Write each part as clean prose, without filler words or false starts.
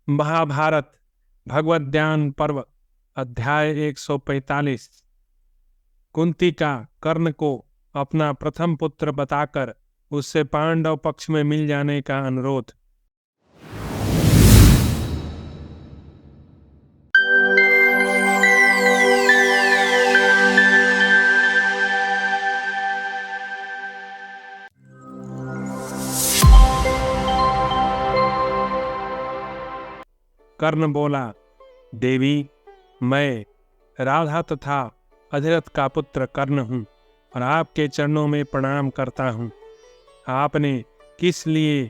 महाभारत भगवत ज्ञान पर्व अध्याय 145। कुंती का कर्ण को अपना प्रथम पुत्र बताकर उससे पांडव पक्ष में मिल जाने का अनुरोध। कर्ण बोला, देवी, मैं राधा तथा अधिरथ का पुत्र कर्ण हूँ और आपके चरणों में प्रणाम करता हूँ। आपने किस लिए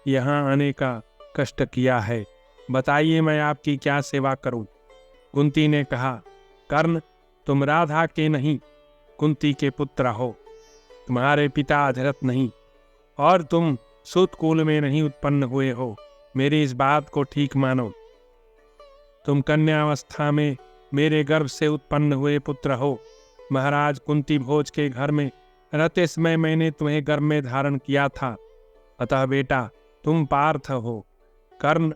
यहाँ आने का कष्ट किया है, बताइए, मैं आपकी क्या सेवा करूँ। कुंती ने कहा, कर्ण, तुम राधा के नहीं कुंती के पुत्र हो। तुम्हारे पिता अधिरथ नहीं और तुम सूत कुल में नहीं उत्पन्न हुए हो। मेरी इस बात को ठीक मानो। तुम कन्यावस्था में मेरे गर्भ से उत्पन्न हुए पुत्र हो। महाराज कुंती भोज के घर में रहते समय मैंने तुम्हें गर्भ में धारण किया था। अतः बेटा, तुम पार्थ हो। कर्ण,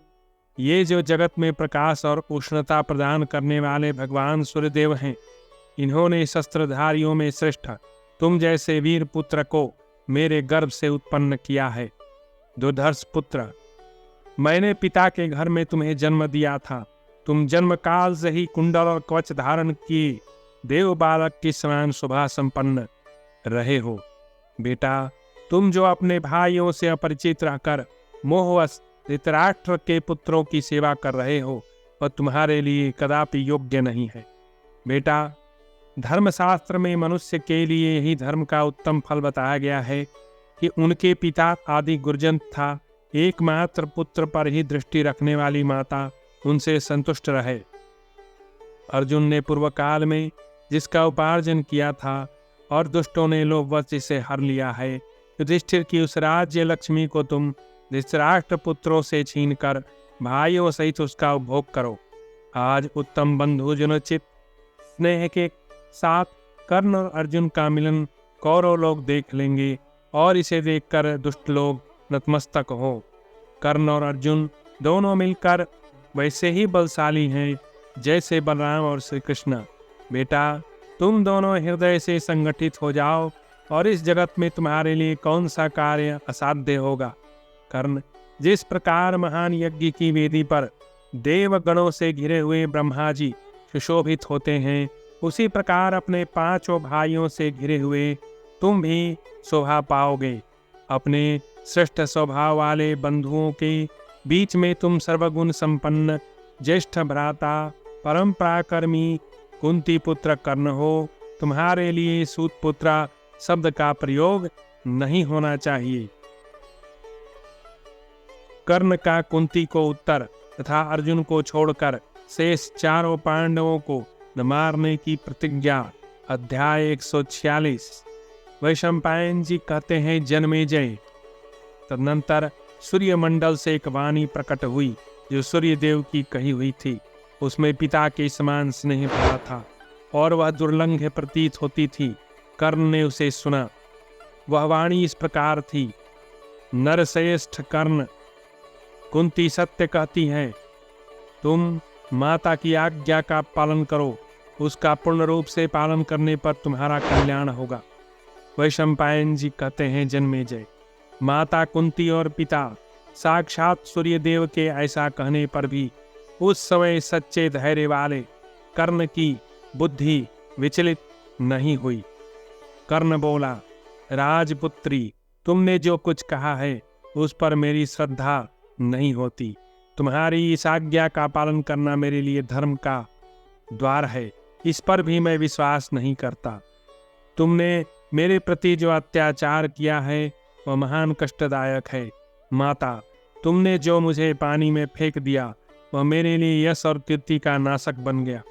ये जो जगत में प्रकाश और उष्णता प्रदान करने वाले भगवान सूर्यदेव हैं, इन्होंने शस्त्रधारियों में श्रेष्ठ तुम जैसे वीर पुत्र को मेरे गर्भ से उत्पन्न किया है। दुर्धर्ष पुत्र, मैंने पिता के घर में तुम्हें जन्म दिया था। तुम जन्म काल से ही कुंडल और कवच धारण किए देव बालक के समान शोभा संपन्न रहे हो। बेटा, तुम जो अपने भाइयों से अपरिचित रहकर मोहवश धृतराष्ट्र के पुत्रों की सेवा कर रहे हो, वह तुम्हारे लिए कदापि योग्य नहीं है। बेटा, धर्मशास्त्र में मनुष्य के लिए यही धर्म का उत्तम फल बताया गया है कि उनके पिता आदि गुर्जन था। एकमात्र पुत्र पर ही दृष्टि रखने वाली माता उनसे संतुष्ट रहे। अर्जुन ने पूर्व काल में जिसका उपार्जन किया था और दुष्टों ने लोभवश इसे हर लिया है, युधिष्ठिर की उस राज्य लक्ष्मी को तुम धृतराष्ट्र पुत्रों से छीनकर भाइयों सहित उसका उपभोग करो। आज उत्तम बंधु जनोचित स्नेह के साथ कर्ण और अर्जुन का मिलन कौरव लोग देख लेंगे और इसे देखकर दुष्ट लोग नतमस्तक हो। कर्ण और अर्जुन दोनों मिलकर वैसे ही बलशाली हैं जैसे बलराम और श्री कृष्ण। बेटा, तुम दोनों हृदय से संगठित हो जाओ और इस जगत में तुम्हारे लिए कौन सा कार्य असाध्य होगा। कर्ण, जिस प्रकार महान यज्ञ की वेदी पर देवगणों से घिरे हुए ब्रह्मा जी सुशोभित होते हैं, उसी प्रकार अपने पांचों भाइयों से घिरे हुए तुम भी शोभा पाओगे। अपने श्रेष्ठ स्वभाव वाले बंधुओं के बीच में तुम सर्वगुण संपन्न ज्येष्ठ भ्राता परम पराक्रमी कुंती पुत्र कर्ण हो। तुम्हारे लिए सूत पुत्र शब्द का प्रयोग नहीं होना चाहिए। कर्ण का कुंती को उत्तर तथा अर्जुन को छोड़कर शेष चारों पांडवों को न मारने की प्रतिज्ञा। अध्याय 146। वैशंपायन जी कहते हैं, जन्मेजय, तदनंतर सूर्यमंडल से एक वाणी प्रकट हुई जो सूर्यदेव की कही हुई थी। उसमें पिता के समान स्नेह भरा था और वह दुर्लंघ प्रतीत होती थी। कर्ण ने उसे सुना। वह वाणी इस प्रकार थी, नरश्रेष्ठ कर्ण, कुंती सत्य कहती है, तुम माता की आज्ञा का पालन करो। उसका पूर्ण रूप से पालन करने पर तुम्हारा कल्याण होगा। वैशंपायन जी कहते हैं, जन्मेजय, माता कुंती और पिता साक्षात सूर्यदेव के ऐसा कहने पर भी उस समय सच्चे धैर्य वाले कर्ण की बुद्धि विचलित नहीं हुई। कर्ण बोला, राजपुत्री, तुमने जो कुछ कहा है उस पर मेरी श्रद्धा नहीं होती। तुम्हारी इस आज्ञा का पालन करना मेरे लिए धर्म का द्वार है, इस पर भी मैं विश्वास नहीं करता। तुमने मेरे प्रति जो अत्याचार किया है वह महान कष्टदायक है। माता, तुमने जो मुझे पानी में फेंक दिया वह मेरे लिए यश और कीर्ति का नाशक बन गया।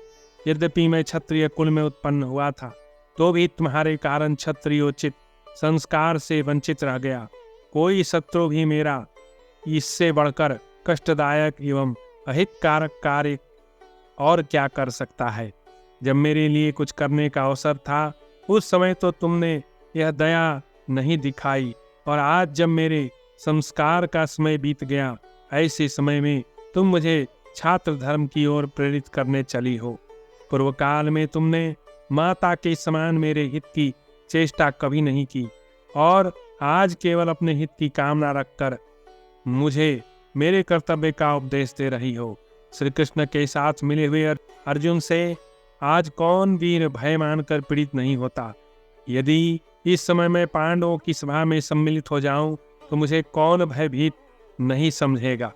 यद्यपि मैं क्षत्रिय कुल में उत्पन्न हुआ था, तो भी तुम्हारे कारण क्षत्रियोचित संस्कार से वंचित रह गया। कोई शत्रु भी मेरा इससे बढ़कर कष्टदायक एवं अहितकारक कार्य और क्या कर सकता है। जब मेरे लिए कुछ करने का अवसर था, उस समय तो तुमने यह दया नहीं दिखाई, और आज जब मेरे संस्कार का समय बीत गया, ऐसे समय में तुम मुझे छात्र धर्म की ओर प्रेरित करने चली हो। पूर्व काल में तुमने माता के समान मेरे हित की चेष्टा कभी नहीं की और आज केवल अपने हित की कामना रखकर मुझे मेरे कर्तव्य का उपदेश दे रही हो। श्री कृष्ण के साथ मिले हुए अर्जुन से आज कौन वीर भय मानकर पीड़ित नहीं होता। यदि इस समय मैं पांडवों की सभा में सम्मिलित हो जाऊं तो मुझे कौन भयभीत नहीं समझेगा।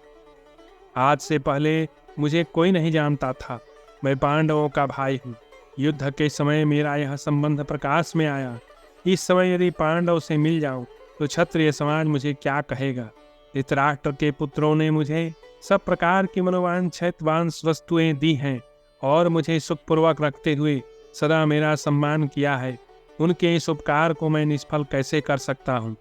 आज से पहले मुझे कोई नहीं जानता था। मैं पांडवों का भाई हूँ। युद्ध के समय मेरा यह संबंध प्रकाश में आया। इस समय यदि पांडव से मिल जाऊं तो क्षत्रिय समाज मुझे क्या कहेगा। धृतराष्ट्र के पुत्रों ने मुझे सब प्रकार की मनोवांछित वस्तुएं दी हैं और मुझे सुखपूर्वक रखते हुए सदा मेरा सम्मान किया है। उनके इस उपकार को मैं निष्फल कैसे कर सकता हूँ।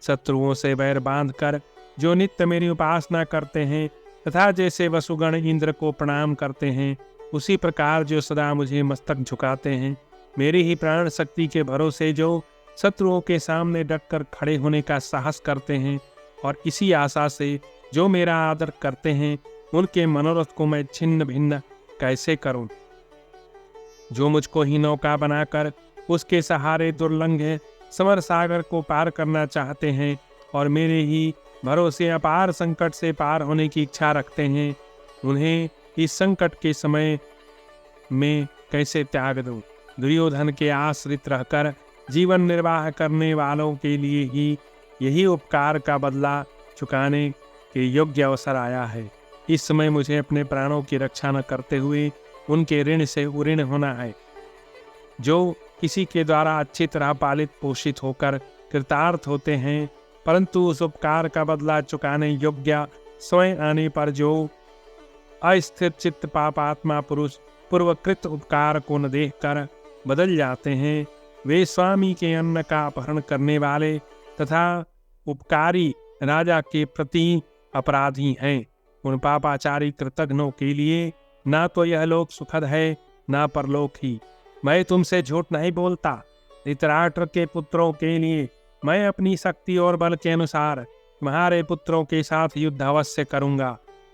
शत्रुओं से वैर बांधकर जो नित्य मेरी उपासना करते हैं तथा जैसे वसुगण इंद्र को प्रणाम करते हैं उसी प्रकार जो सदा मुझे मस्तक झुकाते हैं, मेरी ही प्राण शक्ति के भरोसे जो शत्रुओं के सामने डटकर खड़े होने का साहस करते हैं और इसी आशा से जो मेरा आदर करते हैं, उनके मनोरथ को मैं छिन्न भिन्न कैसे करूं। जो मुझको ही नौका बनाकर उसके सहारे दुर्लंघ समर सागर को पार करना चाहते हैं और मेरे ही भरोसे अपार संकट से पार होने की इच्छा रखते हैं, उन्हें इस संकट के समय में कैसे त्याग दूं। दुर्योधन के आश्रित रहकर जीवन निर्वाह करने वालों के लिए ही यही उपकार का बदला चुकाने के योग्य अवसर आया है। इस समय मुझे अपने प्राणों की रक्षा न करते हुए उनके ऋण से उऋण होना है। जो किसी के द्वारा अच्छी तरह पालित पोषित होकर कृतार्थ होते हैं, परंतु उस उपकार का बदला चुकाने योग्य स्वयं आने पर जो अस्थिर चित्त पापात्मा पुरुष पूर्वकृत उपकार को न देखकर बदल जाते हैं, वे स्वामी के अन्न का अपहरण करने वाले तथा उपकारी राजा के प्रति अपराधी हैं। उन पापाचारी कृतघ्नों के लिए ना तो यह लोक सुखद है ना परलोक ही। मैं तुमसे झूठ नहीं बोलता। धृतराष्ट्र के पुत्रों के लिए मैं अपनी शक्ति और बल के अनुसार तुम्हारे पुत्रों के साथ युद्ध अवश्य करूंगा,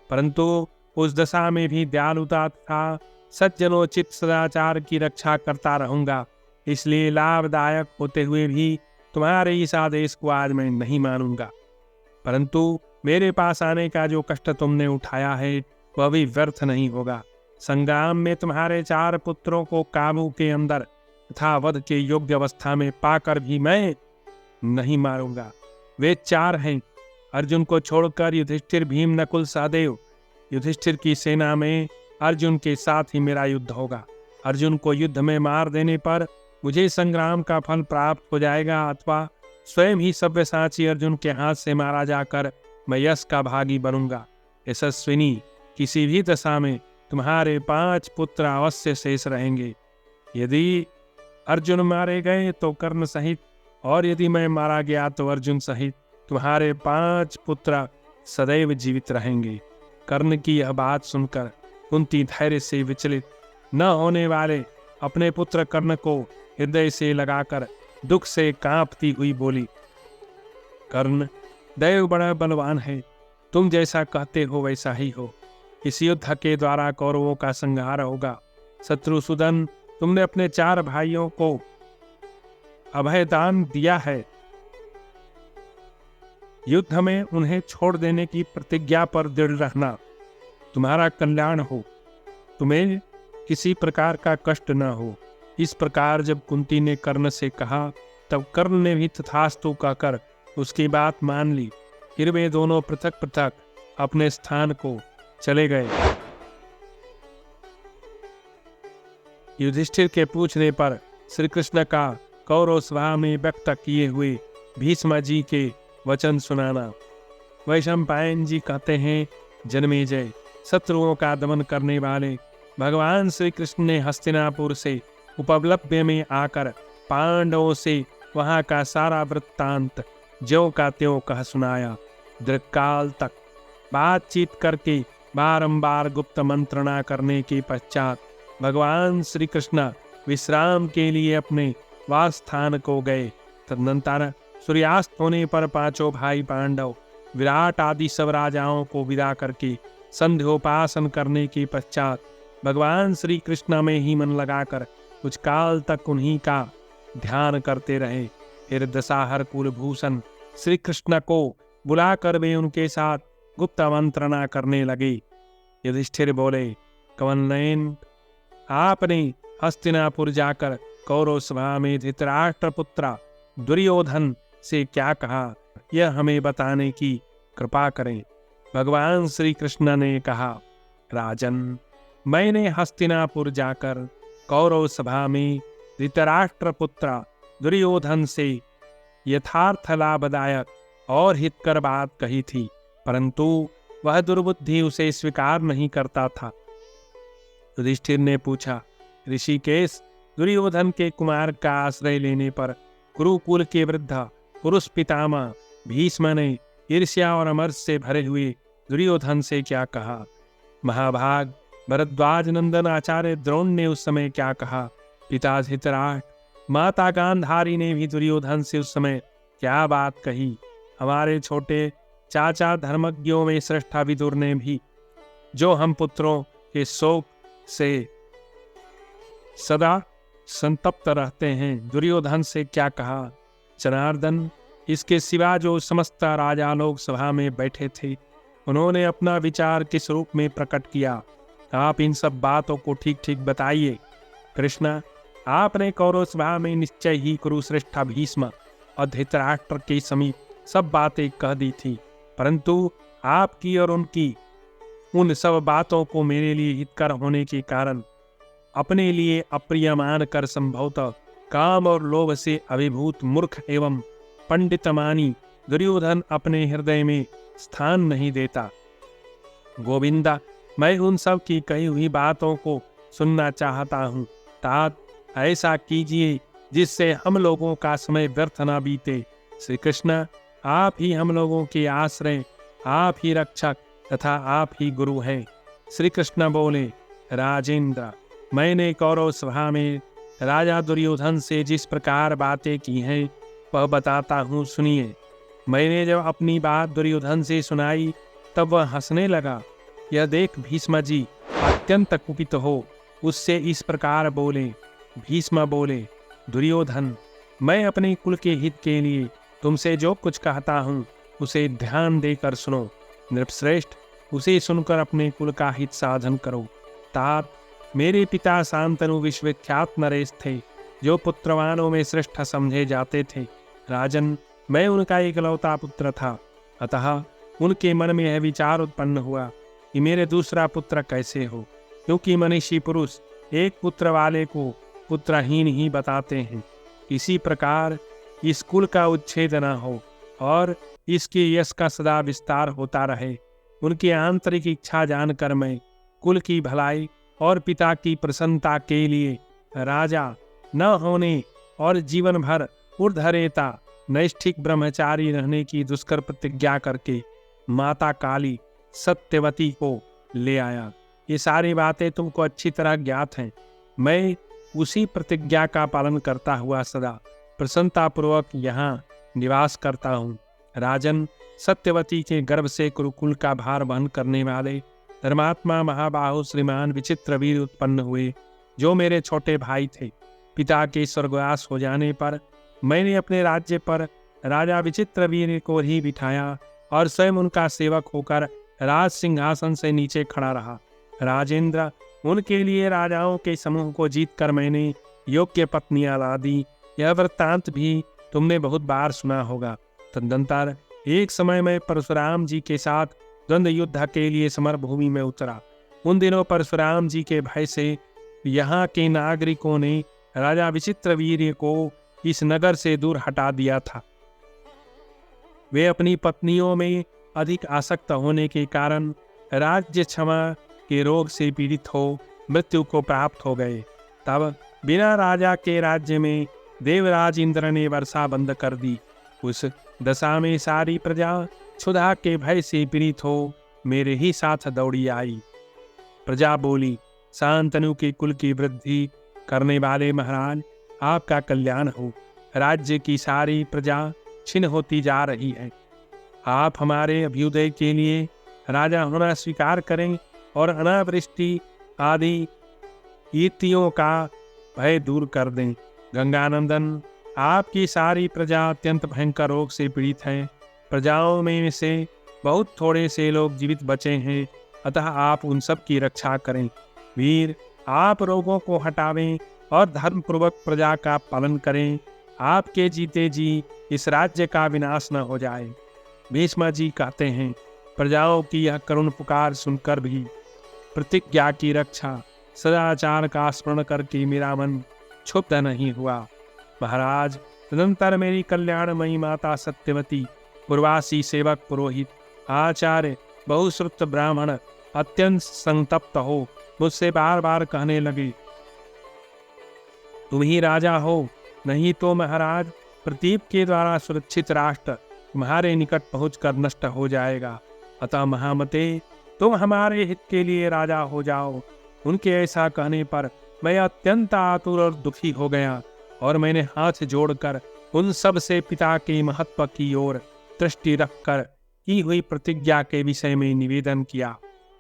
परंतु उस दशा में भी दयालुता तथा सज्जनोचित सदाचार की रक्षा करता रहूंगा। इसलिए लाभदायक होते हुए भी तुम्हारे इस आदेश को आज मैं नहीं मानूंगा। परंतु मेरे पास आने का जो कष्ट तुमने उठाया है वह भी व्यर्थ नहीं होगा। संग्राम में तुम्हारे 4 पुत्रों को काबू के अंदर तथा वध के योग्य अवस्था में पाकर भी मैं नहीं मारूंगा। वे 4 हैं। अर्जुन को छोड़कर युधिष्ठिर, भीम, नकुल, सहदेव। युधिष्ठिर की सेना में अर्जुन के साथ ही मेरा युद्ध होगा। अर्जुन को युद्ध में मार देने पर मुझे संग्राम का फल प्राप्त हो जाएगा अथवा स्वयं ही सव्यसाची अर्जुन के हाथ से मारा जाकर मैं यश का भागी बनूंगा। यशस्विनी, किसी भी दशा में तुम्हारे 5 पुत्र अवश्य शेष रहेंगे। यदि अर्जुन मारे गए तो कर्ण सहित, और यदि मैं मारा गया तो अर्जुन सहित तुम्हारे 5 पुत्र सदैव जीवित रहेंगे। कर्ण की यह बात सुनकर कुंती धैर्य से विचलित न होने वाले अपने पुत्र कर्ण को हृदय से लगाकर दुख से कांपती हुई बोली, कर्ण, दैव बड़ा बलवान है। तुम जैसा कहते हो वैसा ही हो। इस युद्ध के द्वारा कौरवों का संहार होगा। शत्रुसूदन, तुमने अपने 4 भाइयों को अभयदान दिया है। युद्ध में उन्हें छोड़ देने की प्रतिज्ञा पर दृढ़ रहना। तुम्हारा कल्याण हो, तुम्हें किसी प्रकार का कष्ट न हो। इस प्रकार जब कुंती ने कर्ण से कहा तब कर्ण ने भी तथास्तु कहकर उसकी बात मान ली। फिर वे दोनों पृथक पृथक अपने स्थान को चले गए। युधिष्ठिर के पूछने पर श्री कृष्ण का कौरव सभा में व्यक्त किए हुए भीष्म जी के वचन सुनाना। वैशंपायन जी कहते हैं, जन्मेजय, शत्रुओं का दमन करने वाले भगवान श्री कृष्ण ने हस्तिनापुर से उपलब्ध में आकर पांडवों से वहां का सारा वृत्तांत ज्यों का त्यों कह सुनाया। दीर्घकाल तक बातचीत करके बारंबार गुप्त मंत्रणा करने के पश्चात भगवान श्री कृष्ण विश्राम के लिए अपने वास स्थान को गए। तदनंतर सूर्यास्त होने पर 5 भाई पांडव विराट आदि सब राजाओं को विदा करके संध्योपासन करने के पश्चात भगवान श्री कृष्ण में ही मन लगाकर कुछ काल तक उन्हीं का ध्यान करते रहे। फिर दशाहर कुलभूषण श्री कृष्ण को बुलाकर वे उनके साथ गुप्त मंत्रणा करने लगे। युधिष्ठिर बोले, कवननयन, आपने हस्तिनापुर जाकर कौरव सभा में धृतराष्ट्र पुत्र दुर्योधन से क्या कहा, यह हमें बताने की कृपा करें। भगवान श्री कृष्ण ने कहा, राजन, मैंने हस्तिनापुर जाकर कौरव सभा में धृतराष्ट्र पुत्र दुर्योधन से यथार्थ लाभदायक और हितकर बात कही थी, परंतु वह दुर्बुद्धि उसे स्वीकार नहीं करता था। युधिष्ठिर ने पूछा, ऋषिकेश, दुर्योधन के कुमार का आश्रय लेने पर कुरुकुल के वृद्ध पुरुष पितामह भीष्म ने ईर्ष्या और अमर्ष से भरे हुए दुर्योधन से क्या कहा? महाभाग भरद्वाज नंदन आचार्य द्रोण ने उस समय क्या कहा? पिता धृतराष्ट्र, माता गांधारी ने भी दुर्योधन से उस समय क्या बात कही? हमारे छोटे चाचा धर्मज्ञों में श्रेष्ठ विदुर ने भी, जो हम पुत्रों के शोक से सदा संतप्त रहते हैं, दुर्योधन से क्या कहा? जनार्दन, इसके सिवा जो समस्त राजा लोग सभा में बैठे थे, उन्होंने अपना विचार किस रूप में प्रकट किया? आप इन सब बातों को ठीक ठीक बताइए। कृष्ण, आपने कौरव सभा में निश्चय ही कुरुश्रेष्ठ भीष्म और धृतराष्ट्र के समीप सब बातें कह दी थी, परंतु आपकी और उनकी उन सब बातों को मेरे लिए हितकर होने के कारण अपने लिए अप्रिय मानकर संभवतः काम और लोभ से अभिभूत मूर्ख एवं पंडित मानी दुर्योधन अपने हृदय में स्थान नहीं देता। गोविंदा, मैं उन सब की कही हुई बातों को सुनना चाहता हूँ। तात, ऐसा कीजिए जिससे हम लोगों का समय व्यर्थ न बीते। श्री कृष्ण, आप ही हम लोगों के आश्रय, आप ही रक्षक तथा आप ही गुरु हैं। श्री कृष्ण बोले, राजेंद्र, मैंने कौरव सभा में राजा दुर्योधन से जिस प्रकार बातें की हैं वह बताता हूँ, सुनिए। मैंने जब अपनी बात दुर्योधन से सुनाई तब वह हंसने लगा। यह देख भीष्म जी अत्यंत कुपित हो उससे इस प्रकार बोले। भीष्म बोले, दुर्योधन, मैं अपने कुल के हित के लिए तुमसे जो कुछ कहता हूँ उसे ध्यान देकर सुनो। नृपश्रेष्ठ, उसे सुनकर अपने कुल का हित साधन करो। तात, मेरे पिता शांतनु विश्वविख्यात नरेश थे, जो पुत्रवानों में श्रेष्ठ समझे जाते थे। राजन, मैं उनका एकलौता पुत्र था, अतः उनके मन में यह विचार उत्पन्न हुआ कि मेरे दूसरा पुत्र कैसे हो, क्योंकि मनीषी पुरुष एक पुत्र वाले को पुत्रहीन ही बताते हैं। इसी प्रकार इस कुल का उच्छेद न हो और इसके यश का सदा विस्तार होता रहे। उनकी आंतरिक इच्छा जानकर मैं कुल की भलाई और पिता की प्रसन्नता के लिए राजा न होने और जीवन भर ऊर्ध्वरेता नैष्ठिक ब्रह्मचारी रहने की दुष्कर प्रतिज्ञा करके माता काली सत्यवती को ले आया। ये सारी बातें तुमको अच्छी तरह ज्ञात हैं। मैं उसी प्रतिज्ञा का पालन करता हुआ सदा प्रसन्नतापूर्वक यहाँ निवास करता हूँ। राजन, सत्यवती के गर्भ से कुरुकुल का भार वहन करने वाले धर्मात्मा महाबाहु श्रीमान विचित्रवीर उत्पन्न हुए, जो मेरे छोटे भाई थे। पिता के स्वर्गवास हो जाने पर मैंने अपने राज्य पर राजा विचित्रवीर को ही बिठाया और स्वयं उनका सेवक होकर राज सिंहासन से नीचे खड़ा रहा। राजेंद्र, उनके लिए राजाओं के समूह को जीतकर मैंने योग्य पत्नियां ला दी। यह वृत्तांत भी तुमने बहुत बार सुना होगा। तदनंतर एक समय मैं परशुराम जी के साथ द्वंद्व युद्ध के लिए समर भूमि में उतरा। उन दिनों परशुराम जी के भय से यहाँ के नागरिकों ने राजा विचित्रवीर्य को इस नगर से दूर हटा दिया था। वे अपनी पत्नियों में अधिक आसक्त होने के कारण राज्य क्षमा के रोग से पीड़ित हो मृत्यु को प्राप्त हो गए। तब बिना राजा के राज्य में देवराज इंद्र ने वर्षा बंद कर दी। उस दशा में सारी प्रजा क्षुधा के भय से पीड़ित हो मेरे ही साथ दौड़ी आई। प्रजा बोली, शांतनु के कुल की वृद्धि करने वाले महाराज, आपका कल्याण हो। राज्य की सारी प्रजा क्षीण होती जा रही है। आप हमारे अभ्युदय के लिए राजा होना स्वीकार करें और अनावृष्टि आदि ईतियों का भय दूर कर दें। गंगानंदन, आपकी सारी प्रजा अत्यंत भयंकर रोग से पीड़ित है। प्रजाओं में से बहुत थोड़े से लोग जीवित बचे हैं, अतः आप उन सब की रक्षा करें। वीर, आप रोगों को हटावें और धर्मपूर्वक प्रजा का पालन करें। आपके जीते जी इस राज्य का विनाश न हो जाए। भीष्म जी कहते हैं, प्रजाओं की यह करुण पुकार सुनकर भी प्रतिज्ञा की रक्षा, सदाचार का स्मरण करके मेरा मन क्षुब्ध नहीं हुआ। महाराज, तदनंतर मेरी कल्याणमयी माता सत्यवती, पूर्वासी सेवक पुरोहित, आचार्य, बहुश्रुत ब्राह्मण अत्यंत संतप्त हो मुझसे बार बार कहने लगे, तुम ही राजा हो, नहीं तो महाराज प्रतीप के द्वारा सुरक्षित राष्ट्र तुम्हारे निकट पहुंचकर नष्ट हो जाएगा। अतः महामते, तुम हमारे हित के लिए राजा हो जाओ। उनके ऐसा कहने पर मैं अत्यंत आतुर और दुखी हो गया और मैंने हाथ जोड़कर उन सब से पिता के महत्व की ओर दृष्टि रखकर की हुई प्रतिज्ञा के विषय में निवेदन किया।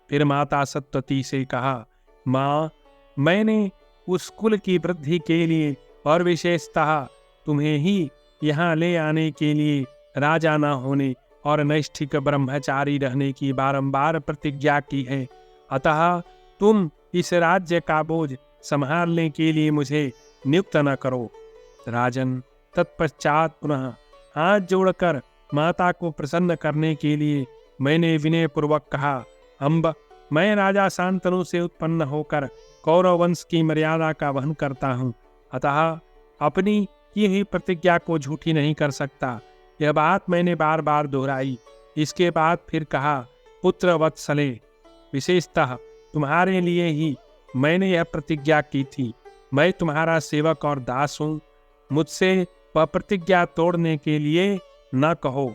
फिर माता सत्यवती से कहा, माँ, मैंने उस कुल की वृद्धि के लिए और विशेषतः तुम्हें ही यहाँ ले आने के लिए राजा न होने और नैष्ठिक ब्रह्मचारी रहने की बारंबार प्रतिज्ञा की है। अतः तुम इस राज्य का बोझ संभालने के लिए मुझे नियुक्त न करो। राजन, तत्पश्चात पुनः हाथ जोड़कर माता को प्रसन्न करने के लिए मैंने विनय पूर्वक कहा, अम्ब, मैं राजा शांतनु से उत्पन्न होकर कौरव वंश की मर्यादा का वहन करता हूँ, अतः अपनी की हुई प्रतिज्ञा को झूठी नहीं कर सकता। यह बात मैंने बार बार दोहराई। इसके बाद फिर कहा, पुत्र वत्सले, विशेषतः तुम्हारे लिए ही मैंने यह प्रतिज्ञा की थी। मैं तुम्हारा सेवक और दास हूँ, मुझसे वह प्रतिज्ञा तोड़ने के लिए न कहो।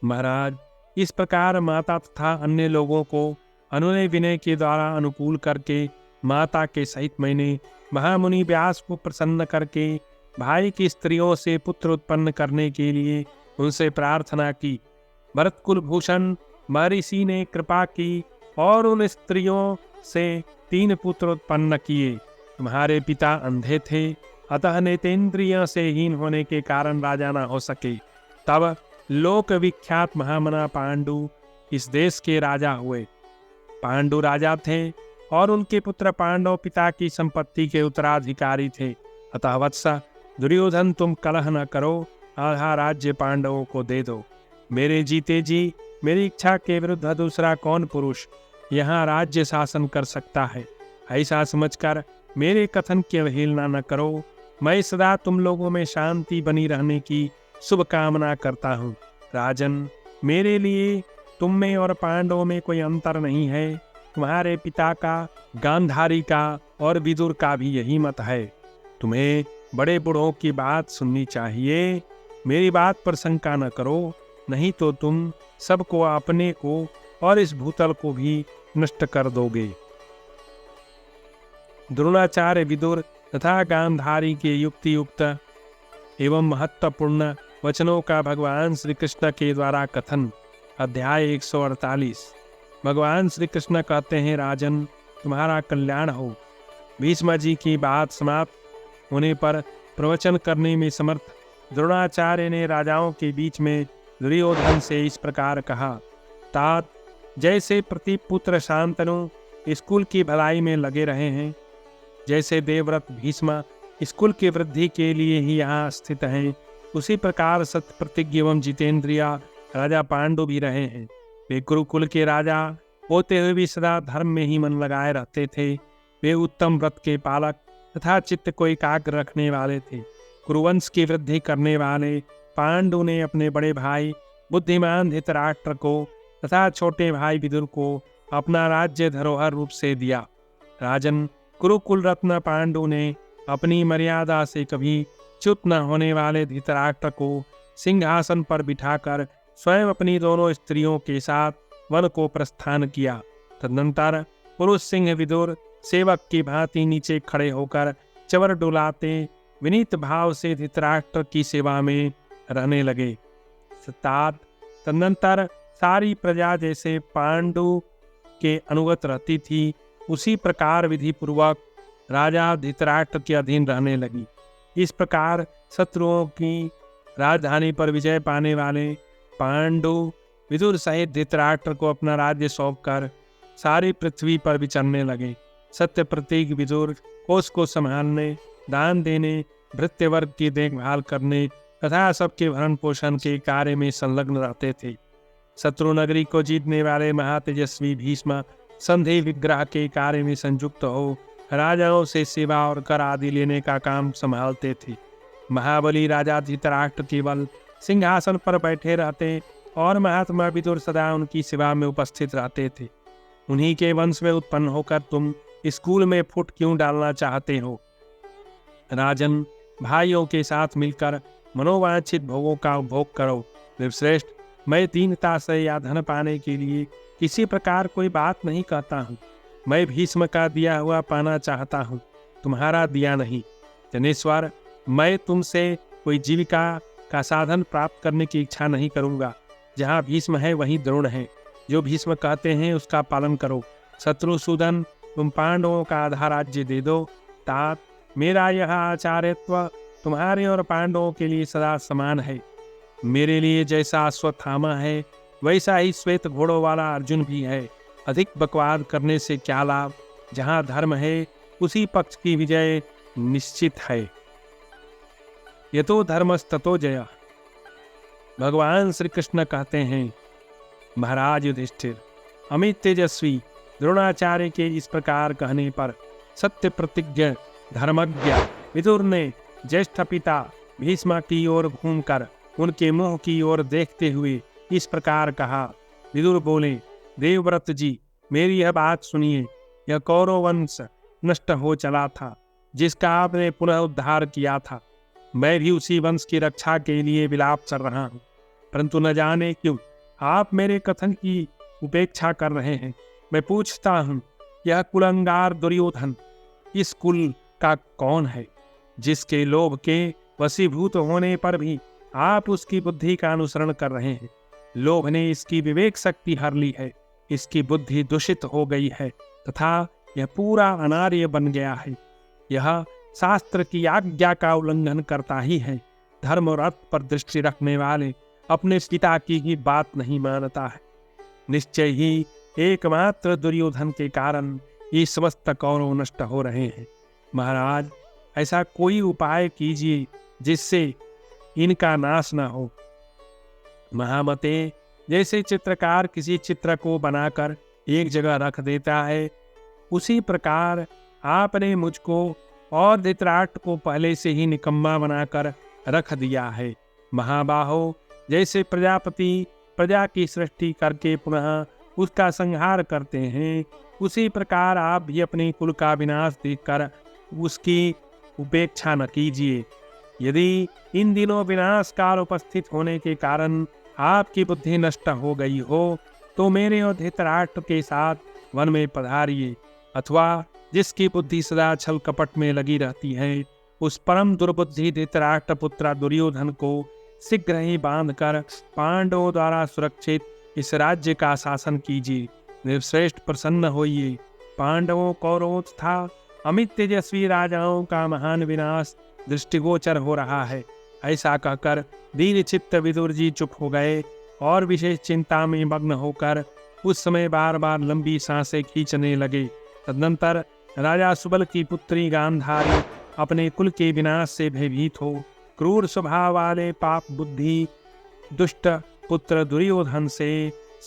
महाराज, इस प्रकार माता तथा अन्य लोगों को अनुनय विनय के द्वारा अनुकूल करके माता के सहित मैंने महामुनि व्यास को प्रसन्न करके भाई की स्त्रियों से पुत्र उत्पन्न करने के लिए उनसे प्रार्थना की। भरत कुलभूषण महर्षि ने कृपा की और उन स्त्रियों से 3 पुत्र उत्पन्न किए। तुम्हारे पिता अंधे थे, अतः नेतेंद्रिय से हीन होने के कारण राजा न हो सके। तब लोक विख्यात महामना पांडु इस देश के राजा हुए। पांडु राजा थे और उनके पुत्र पांडव पिता की संपत्ति के उत्तराधिकारी थे। अतः वत्स, दुर्योधन, तुम कलह न करो, आधा राज्य पांडवों को दे दो। मेरे जीते जी मेरी इच्छा के विरुद्ध दूसरा कौन पुरुष यहाँ राज्य शासन कर सकता है। ऐसा समझकर मेरे कथन की अवहेलना न करो। मैं सदा तुम लोगों में शांति बनी रहने की शुभ कामना करता हूँ। राजन, मेरे लिए तुम में और पांडवों में कोई अंतर नहीं है। तुम्हारे पिता का, गांधारी का और विदुर का भी यही मत है। तुम्हें बड़े बूढ़ों की बात सुननी चाहिए। मेरी बात पर शंका न करो, नहीं तो तुम सबको, अपने को और इस भूतल को भी नष्ट कर दोगे। द्रोणाचार्य, विदुर तथा गांधारी के युक्ति युक्त एवं महत्वपूर्ण वचनों का भगवान श्री कृष्ण के द्वारा कथन। अध्याय 148। भगवान श्री कृष्ण कहते हैं, राजन, तुम्हारा कल्याण हो। भीष्म जी की बात समाप्त होने पर प्रवचन करने में समर्थ द्रोणाचार्य ने राजाओं के बीच में दुर्योधन से इस प्रकार कहा, तात, जैसे प्रतिपुत्र शांतनु स्कूल की भलाई में लगे रहे हैं, जैसे देवव्रत भीष्म स्कूल की वृद्धि के लिए ही यहाँ स्थित हैं, उसी प्रकार सत्यप्रतिज्ञ एवं जितेंद्रिय राजा पांडु भी रहे हैं। वे कुरुकुल के राजा होते हुए भी सदा धर्म में ही मन लगाए रहते थे। वे उत्तम व्रत के पालक तथा चित्त को एकाग्र रखने वाले थे। कुरुवंश की वृद्धि करने वाले पांडु ने अपने बड़े भाई बुद्धिमान धृतराष्ट्र को तथा छोटे भाई विदुर को अपना राज्य धरोहर रूप से दिया। राजन, कुरुकुल रत्न पांडु ने अपनी मर्यादा से कभी च्युत न होने वाले धृतराष्ट्र को सिंहासन पर बिठाकर स्वयं अपनी दोनों स्त्रियों के साथ वन को प्रस्थान किया। तदनंतर पुरुष सिंह विदुर सेवक की भांति नीचे खड़े होकर चवर डुलाते विनीत भाव से धृतराष्ट्र की सेवा में रहने लगे। तदनंतर सारी प्रजा जैसे पांडु के अनुगत रहती थी, उसी प्रकार विधि पूर्वक राजा धृतराष्ट्र के अधीन रहने लगी। इस प्रकार शत्रुओं की राजधानी पर विजय पाने वाले पांडु विदुर सहित धृतराष्ट्र को अपना राज्य सौंपकर सारी पृथ्वी पर विचरने लगे। सत्य प्रतीक विदुर कोष को संभालने, दान देने, भृत्य वर्ग की देखभाल करने तथा सबके भरण पोषण के कार्य में संलग्न रहते थे। शत्रु नगरी को जीतने वाले महातेजस्वी भीष्म संधि विग्रह के कार्य में संयुक्त हो राजाओं से सेवा और कर आदि लेने का काम संभालते थे। महाबली राजा धृतराष्ट्र केवल सिंहासन पर बैठे रहते और महात्मा विदुर सदा उनकी सेवा में उपस्थित रहते थे। उन्हीं के वंश में उत्पन्न होकर तुम स्कूल में फुट क्यों डालना चाहते हो? राजन, भाइयों के साथ मिलकर मनोवांछित भोगों का उपभोग करो। विश्रेष्ठ, मैं दीनता से या धन पाने के लिए किसी प्रकार कोई बात नहीं कहता हूँ। मैं भीष्म का दिया हुआ पाना चाहता हूँ, तुम्हारा दिया नहीं। जनेश्वर, मैं तुमसे कोई जीविका का साधन प्राप्त करने की इच्छा नहीं करूँगा। जहाँ भीष्म है वहीं द्रोण है। जो भीष्म कहते हैं उसका पालन करो। शत्रुसूदन, तुम पांडवों का आधा राज्य दे दो। तात, मेरा यह आचार्यत्व तुम्हारे और पांडवों के लिए सदा समान है। मेरे लिए जैसा अश्वत्थामा है वैसा ही श्वेत घोड़ों वाला अर्जुन भी है। अधिक बकवाद करने से क्या लाभ? जहाँ धर्म है उसी पक्ष की विजय निश्चित है। यतो धर्मस्ततो जय। भगवान श्री कृष्ण कहते हैं, महाराज युधिष्ठिर, अमित तेजस्वी द्रोणाचार्य के इस प्रकार कहने पर सत्य प्रतिज्ञ धर्मज्ञ विदुर ने ज्येष्ठ पिता भीष्म की ओर घूमकर उनके मुंह की ओर देखते हुए इस प्रकार कहा। विदुर बोले, देवव्रत जी, मेरी यह बात सुनिए। यह कौरव वंश नष्ट हो चला था जिसका आपने पुनः उद्धार किया था। मैं भी उसी वंश की रक्षा के लिए विलाप कर रहा हूँ, परंतु न जाने क्यों आप मेरे कथन की उपेक्षा कर रहे हैं। मैं पूछता हूँ, यह कुलंगार दुर्योधन इस कुल का कौन है, जिसके लोभ के वशीभूत होने पर भी आप उसकी बुद्धि का अनुसरण कर रहे हैं? लोभ ने इसकी विवेक शक्ति हर ली है, इसकी बुद्धि दूषित हो गई है तथा यह पूरा अनार्य बन गया है। यह शास्त्र की आज्ञा का उल्लंघन करता ही है। धर्म और अर्थ पर दृष्टि रखने वाले अपने पिता की ही बात नहीं मानता है। निश्चय ही एकमात्र दुर्योधन के कारण ये समस्त कौरव नष्ट हो रहे हैं। महाराज, ऐसा कोई उपाय कीजिए जिससे इनका नाश न हो। महामते, जैसे चित्रकार किसी चित्र को बनाकर एक जगह रख देता है, उसी प्रकार आपने मुझको और धृतराष्ट्र को पहले से ही निकम्मा बनाकर रख दिया है। महाबाहो, जैसे प्रजापति प्रजा की सृष्टि करके पुनः उसका संहार करते हैं, उसी प्रकार आप भी अपने कुल का विनाश देखकर उसकी उपेक्षा न कीजिए। यदि इन दिनों विनाश काल उपस्थित होने के कारण आपकी बुद्धि नष्ट हो गई हो, तो मेरे और धृतराष्ट्र के साथ वन में पधारिए, अथवा जिसकी बुद्धि सदा छल कपट में लगी रहती है, उस परम दुर्बुद्धि धृतराष्ट्र पुत्र दुर्योधन को शीघ्र ही बांधकर पांडवों द्वारा सुरक्षित इस राज्य का शासन कीजिए। निर्श्रेष्ठ, प्रसन्न होइए। पांडवों, कौरवों तथा अमित तेजस्वी राजाओं का महान विनाश दृष्टिगोचर हो रहा है। ऐसा कहकर दीन चित्त विदुर जी चुप हो गए और विशेष चिंता में मग्न होकर उस समय बार बार लंबी सांसें खींचने लगे। तदनंतर राजा सुबल की पुत्री गांधारी अपने कुल के विनाश से भयभीत हो क्रूर स्वभाव वाले पाप बुद्धि दुष्ट पुत्र दुर्योधन से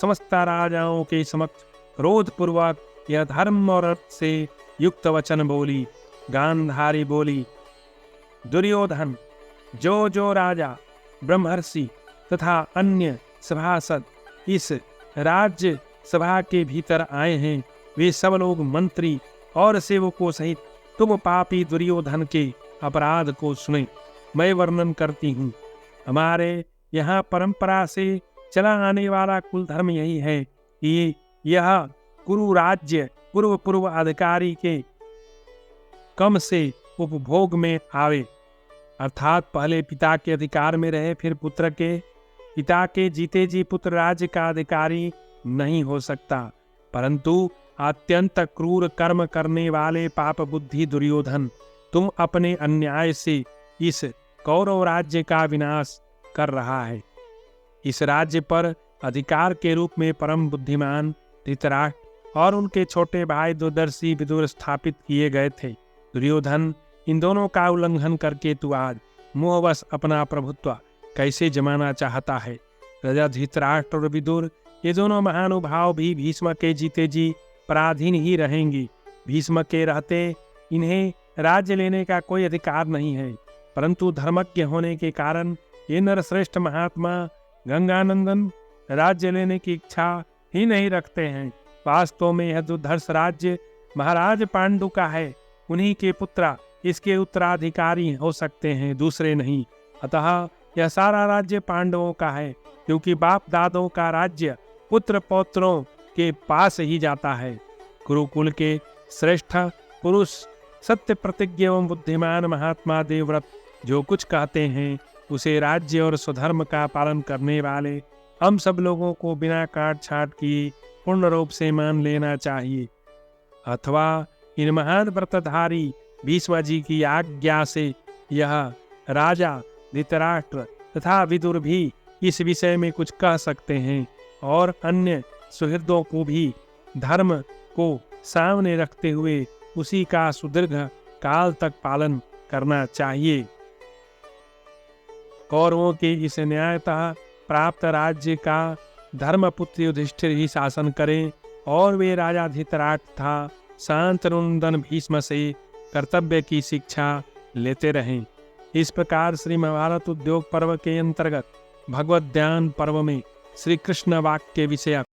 समस्त राजाओं के समक्ष क्रोधपूर्वक यह धर्म और अर्थ से युक्त वचन बोली। गांधारी बोली, दुर्योधन, जो राजा ब्रह्मर्षि तथा अन्य सभासद इस राज्य सभा के भीतर आए हैं, वे सब लोग मंत्री और सेवकों सहित तुम पापी दुर्योधन के अपराध को सुने। मैं वर्णन करती हूँ। हमारे यहाँ परंपरा से चला आने वाला कुल धर्म यही है कि यह कुरु राज्य पूर्व अधिकारी के कम से उपभोग में आवे, अर्थात पहले पिता के अधिकार में रहे, फिर पुत्र के, पिता के जीते जी पुत्र राज्य का अधिकारी नहीं हो सकता, परंतु अत्यंत क्रूर कर्म करने वाले पाप बुद्धि दुर्योधन, तुम अपने अन्याय से इस कौरव राज्य का विनाश कर रहा है। इस राज्य पर अधिकार के रूप में परम बुद्धिमान धृतराष्ट्र और उनके छोटे भाई दूरदर्शी विदुर स्थापित किए गए थे। दुर्योधन, इन दोनों का उल्लंघन करके तू आज मोहवश अपना प्रभुत्व कैसे जमाना चाहता है? राजा धृतराष्ट्र और विदुर, ये दोनों महानुभाव भी भीष्म के जीते जी पराधीन ही रहेंगी। भीष्म के रहते इन्हें राज्य लेने का कोई अधिकार नहीं है, परंतु धर्मज्ञ होने के कारण ये नरश्रेष्ठ महात्मा गंगानंदन राज्य लेने की इच्छा ही नहीं रखते हैं। वास्तव में यह दुर्धर्ष राज्य महाराज पांडु का है। उन्हीं के पुत्र इसके उत्तराधिकारी हो सकते हैं, दूसरे नहीं। अतः यह सारा राज्य पांडवों का है, क्योंकि बाप दादों का राज्य पुत्र पौत्रों के पास ही जाता है। गुरुकुल के श्रेष्ठ पुरुष, सत्य प्रतिज्ञ एवं बुद्धिमान महात्मा देवव्रत जो कुछ कहते हैं उसे राज्य और स्वधर्म का पालन करने वाले हम सब लोगों को बिना काट छाट किए पूर्ण रूप से मान लेना चाहिए, अथवा इन महान व्रतधारी भीष्म जी की आज्ञा से यह राजा धृतराष्ट्र तथा विदुर भी इस विषय में कुछ कह सकते हैं और अन्य सुहृदों को भी धर्म को सामने रखते हुए उसी का सुदीर्घ काल तक पालन करना चाहिए। कौरवों के इस न्यायतः प्राप्त राज्य का धर्मपुत्र युधिष्ठिर ही शासन करें और वे राजा धृतराष्ट्र तथा शांतनुनंदन भीष्म से कर्तव्य की शिक्षा लेते रहें। इस प्रकार श्री महाभारत उद्योग पर्व के अंतर्गत भगवत ध्यान पर्व में श्री कृष्ण वाक्य विषयक